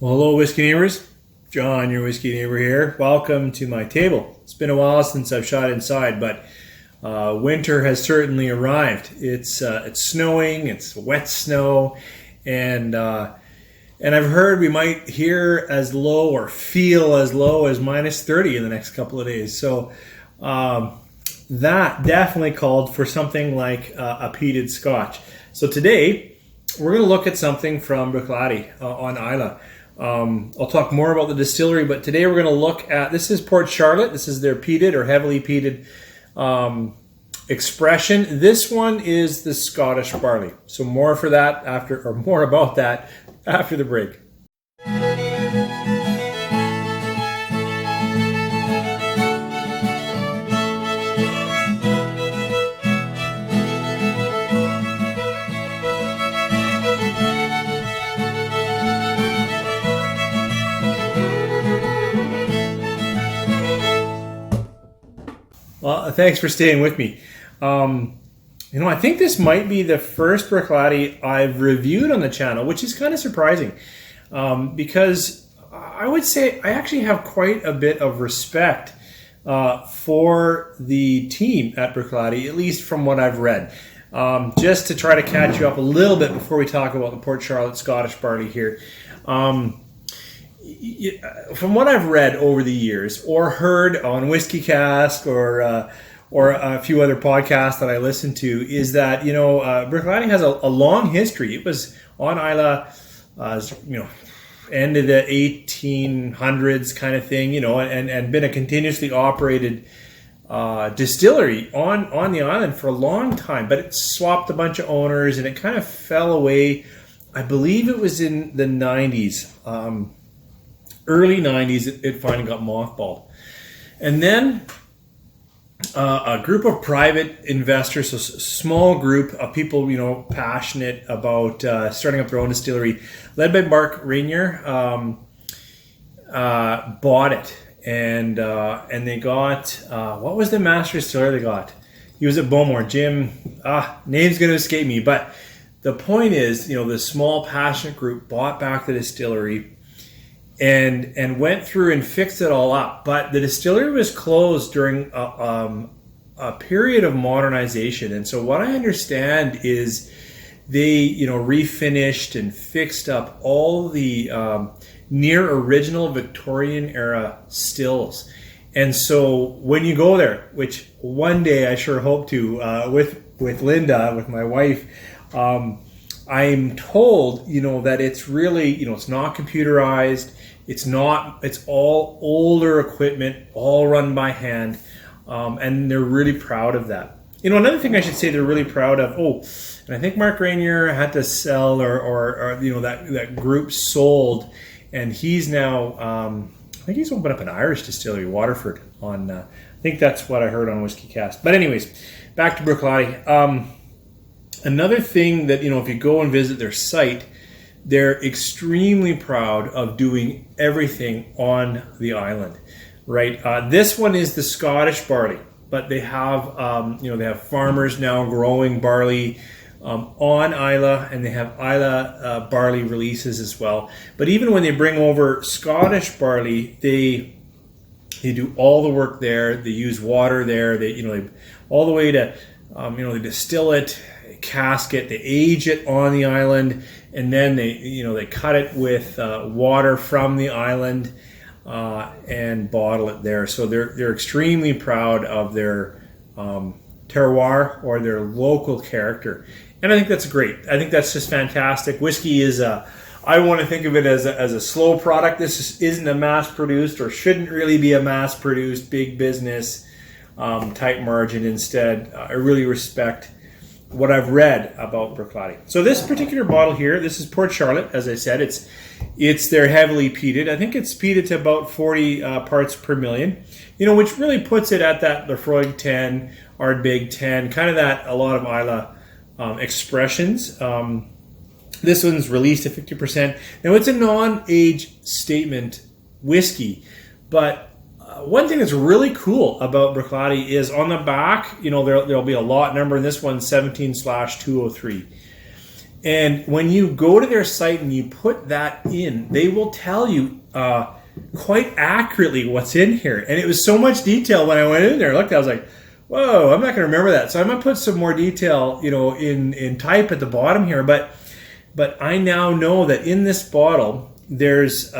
Well, hello, whiskey neighbors. John, your whiskey neighbor here. Welcome to my table. It's been a while since I've shot inside, but winter has certainly arrived. It's snowing. It's wet snow, and I've heard we might hear as low or feel as low as minus 30 in the next couple of days. So that definitely called for something like a peated Scotch. So today we're going to look at something from Bruichladdich on Islay. I'll talk more about the distillery, but today we're going to look at, this is Port Charlotte. This is their peated or heavily peated expression. This one is the Scottish barley. So more for that after, or more about that after the break. Well, thanks for staying with me. I think this might be the first Bruichladdich I've reviewed on the channel, which is kind of surprising because I would say I actually have quite a bit of respect for the team at Bruichladdich, at least from what I've read. Just to try to catch you up a little bit before we talk about the Port Charlotte Scottish barley here. From what I've read over the years or heard on Whiskey Cask or a few other podcasts that I listen to, is that Bruichladdich has a long history. It was on Islay, end of the 1800s kind of thing, and been a continuously operated distillery on the island for a long time. But it swapped a bunch of owners and it kind of fell away. I believe it was in the 90s. Early 90s, it finally got mothballed. And then a group of private investors, a small group of people, passionate about starting up their own distillery, led by Reynier, bought it. And they got, what was the master distiller they got? He was at Beaumont. Jim, name's going to escape me. But the point is, this small passionate group bought back the distillery and went through and fixed it all up. But the distillery was closed during a period of modernization. And so what I understand is they, refinished and fixed up all the near original Victorian era stills. And so when you go there, which one day I sure hope to, with Linda, with my wife, I'm told, that it's really, it's not computerized. It's all older equipment, all run by hand. And they're really proud of that. Another thing I should say they're really proud of, and I think Mark Reynier had to sell or that group sold, and he's now, I think he's opened up an Irish distillery, Waterford, I think that's what I heard on Whiskey Cast. But anyways, back to Bruichladdich. Another thing that, if you go and visit their site, they're extremely proud of doing everything on the island, right? This one is the Scottish barley, but they have, they have farmers now growing barley on Islay, and they have Islay barley releases as well. But even when they bring over Scottish barley, they do all the work there. They use water there. They all the way to, they distill it, cask it, they age it on the island, and then they cut it with water from the island and bottle it there. So they're extremely proud of their terroir or their local character, and I think that's great. I think that's just fantastic. Whiskey is I want to think of it as a slow product. This isn't a mass-produced, or shouldn't really be a mass-produced big business type margin. Instead, I really respect what I've read about Bruichladdich. So this particular bottle here, this is Port Charlotte, as I said. It's their heavily peated. I think it's peated to about 40 parts per million, which really puts it at that Lefroy 10, Ardbeg 10, kind of that a lot of Islay expressions. This one's released at 50%. Now it's a non-age statement whiskey, but one thing that's really cool about Bruichladdich is on the back, there'll be a lot number, and this one's 17/203. And when you go to their site and you put that in, they will tell you quite accurately what's in here. And it was so much detail when I went in there. Looked, I was like, whoa, I'm not going to remember that. So I'm going to put some more detail, in type at the bottom here. But I now know that in this bottle, there's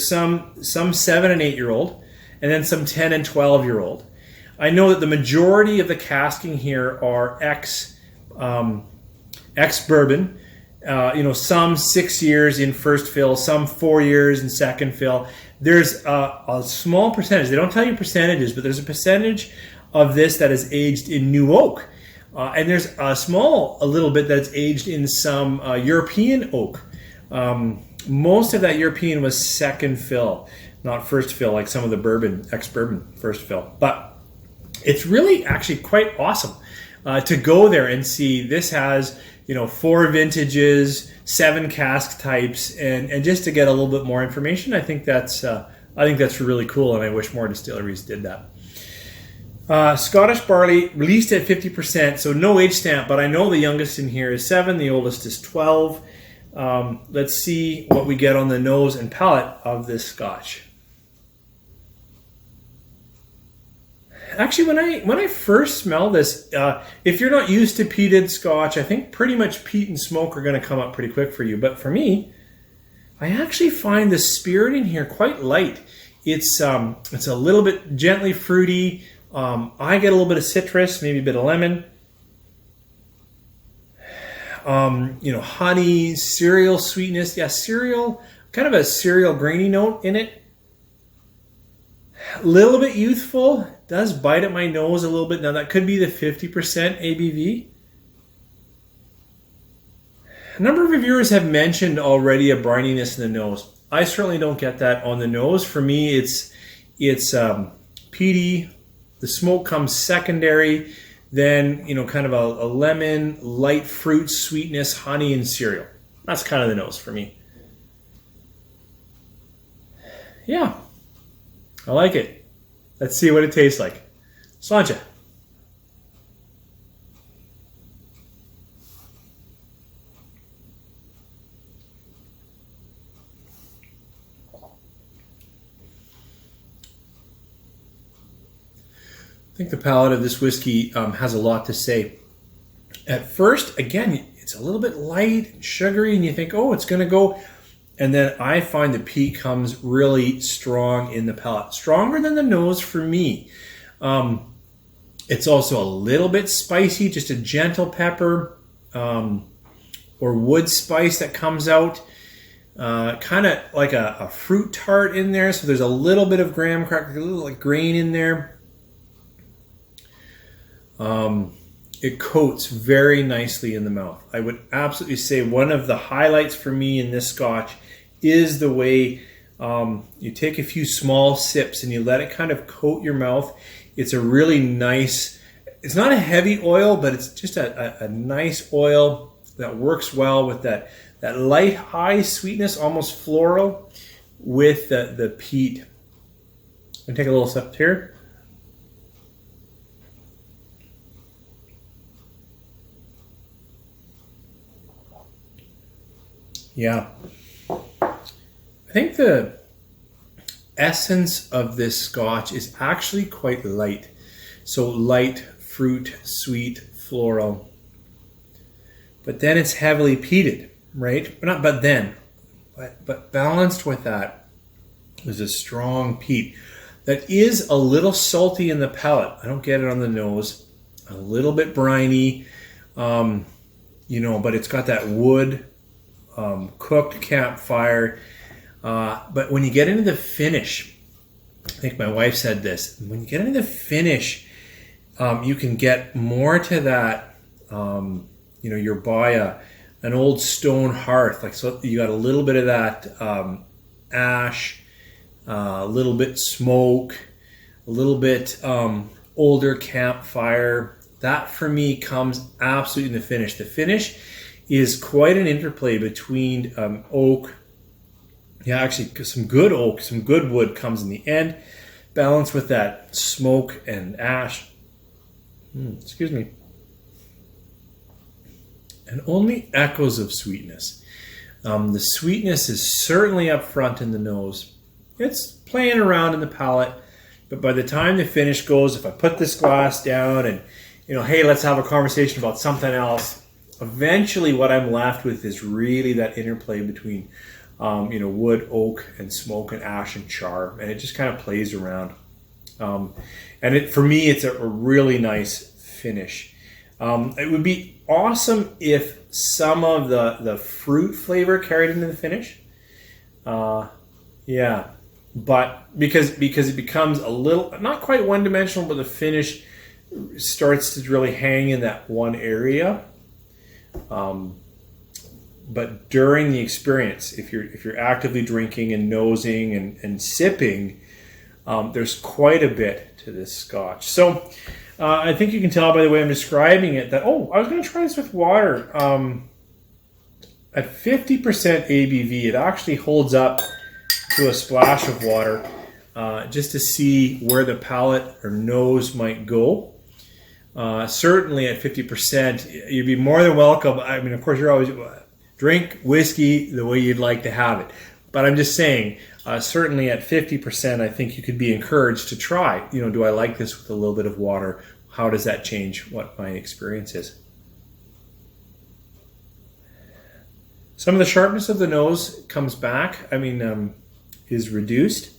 some 7 and 8 year old, and then some 10 and 12 year old. I know that the majority of the casking here are ex bourbon. Some 6 years in first fill, some 4 years in second fill. There's a small percentage. They don't tell you percentages, but there's a percentage of this that is aged in new oak. And there's a little bit that's aged in some European oak. Most of that European was second fill, not first fill, like some of the ex-bourbon first fill. But it's really actually quite awesome to go there and see this has 4 vintages, 7 cask types, and just to get a little bit more information. I think that's really cool, and I wish more distilleries did that. Scottish barley released at 50%, so no age stamp, but I know the youngest in here is 7, the oldest is 12. Let's see what we get on the nose and palate of this Scotch. Actually, when I first smell this, if you're not used to peated Scotch, I think pretty much peat and smoke are going to come up pretty quick for you. But for me, I actually find the spirit in here quite light. It's a little bit gently fruity. I get a little bit of citrus, maybe a bit of lemon. Honey, cereal sweetness. Yeah, cereal, kind of a cereal grainy note in it. A little bit youthful. Does bite at my nose a little bit. Now that could be the 50% ABV. A number of reviewers have mentioned already a brininess in the nose. I certainly don't get that on the nose. For me, it's peaty. The smoke comes secondary. Then, kind of a lemon, light fruit, sweetness, honey, and cereal. That's kind of the nose for me. Yeah, I like it. Let's see what it tastes like. Sláinte. I think the palate of this whiskey has a lot to say. At first, again, it's a little bit light and sugary, and you think, oh, it's going to go. And then I find the peat comes really strong in the palate. Stronger than the nose for me. It's also a little bit spicy, just a gentle pepper or wood spice that comes out. Kind of like a fruit tart in there. So there's a little bit of graham cracker, a little like grain in there. It coats very nicely in the mouth. I would absolutely say one of the highlights for me in this Scotch is the way you take a few small sips and you let it kind of coat your mouth. It's a really nice, it's not a heavy oil, but it's just a nice oil that works well with that light high sweetness, almost floral, with the peat. I'm going to take a little sip here. Yeah, I think the essence of this Scotch is actually quite light. So light, fruit, sweet, floral. But then it's heavily peated, right? But balanced with that is a strong peat that is a little salty in the palate. I don't get it on the nose. A little bit briny, but it's got that wood. Cooked campfire, but when you get into the finish, I think my wife said this, when you get into the finish, you can get more to that, you're by an old stone hearth, like, so you got a little bit of that ash, a little bit smoke, a little bit older campfire. That for me comes absolutely in the finish. The finish is quite an interplay between oak, actually some good oak, some good wood comes in the end, balanced with that smoke and ash. Excuse me. and only echoes of sweetness. The sweetness is certainly up front in the nose. It's playing around in the palate, but by the time the finish goes, if I put this glass down and, hey, let's have a conversation about something else, eventually what I'm left with is really that interplay between, wood, oak, and smoke, and ash, and char, and it just kind of plays around. For me, it's a really nice finish. It would be awesome if some of the fruit flavor carried into the finish. But because it becomes a little, not quite one-dimensional, but the finish starts to really hang in that one area. But during the experience, if you're actively drinking and nosing and sipping, there's quite a bit to this Scotch. So I think you can tell by the way I'm describing it that, I was going to try this with water. At 50% ABV, it actually holds up to a splash of water just to see where the palate or nose might go. Certainly at 50%, you'd be more than welcome. I mean, of course, you're always drink whiskey the way you'd like to have it. But I'm just saying, certainly at 50%, I think you could be encouraged to try. Do I like this with a little bit of water? How does that change what my experience is? Some of the sharpness of the nose comes back. Is reduced.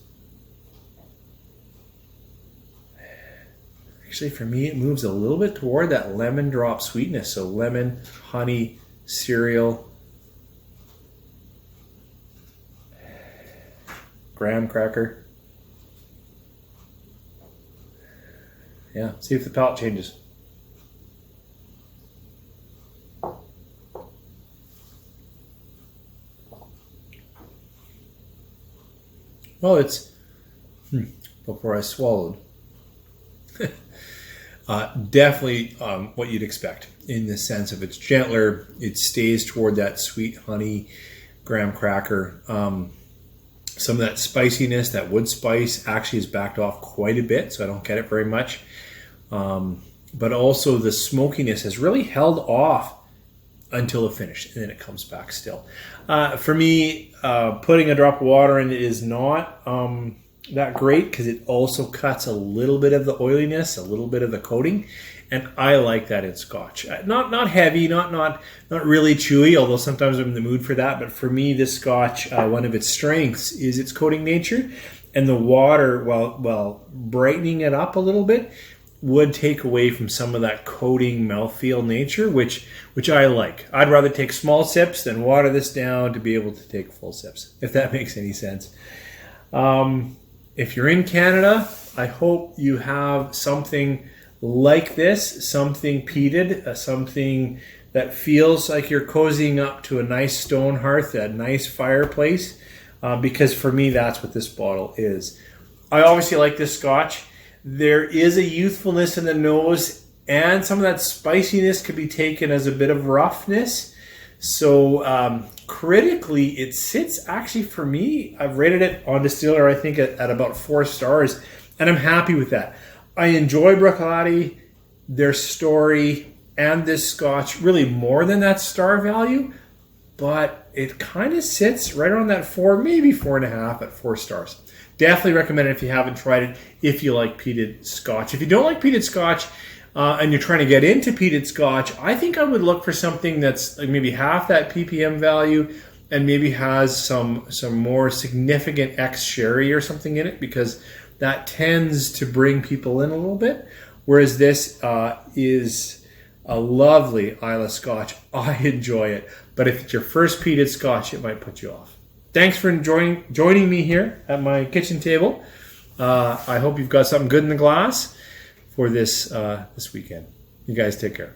Actually, for me, it moves a little bit toward that lemon drop sweetness. So lemon, honey, cereal, graham cracker. Yeah, see if the palate changes. Well, it's before I swallowed. Definitely what you'd expect in the sense of it's gentler. It stays toward that sweet honey, graham cracker. Some of that spiciness, that wood spice, actually is backed off quite a bit, so I don't get it very much. But also the smokiness has really held off until the finish, and then it comes back still. For me, putting a drop of water in it is not that great because it also cuts a little bit of the oiliness, a little bit of the coating, and I like that in Scotch. Not heavy, not really chewy, although sometimes I'm in the mood for that. But for me, this Scotch, one of its strengths is its coating nature, and the water, while brightening it up a little bit, would take away from some of that coating mouthfeel nature, which I like. I'd rather take small sips than water this down to be able to take full sips, if that makes any sense. If you're in Canada, I hope you have something like this, something peated, something that feels like you're cozying up to a nice stone hearth, a nice fireplace, because for me, that's what this bottle is. I obviously like this Scotch. There is a youthfulness in the nose, and some of that spiciness could be taken as a bit of roughness. So critically, it sits actually for me, I've rated it on Distiller, I think, at about 4 stars, and I'm happy with that. I enjoy Bruichladdich, their story, and this Scotch really more than that star value, but it kind of sits right around that 4, maybe 4.5 at 4 stars. Definitely recommend it if you haven't tried it, if you like peated Scotch. If you don't like peated Scotch and you're trying to get into peated Scotch, I think I would look for something that's like maybe half that ppm value and maybe has some more significant ex-sherry or something in it, because that tends to bring people in a little bit. Whereas this is a lovely Islay Scotch. I enjoy it. But if it's your first peated Scotch, it might put you off. Thanks for joining me here at my kitchen table. I hope you've got something good in the glass for this weekend. You guys take care.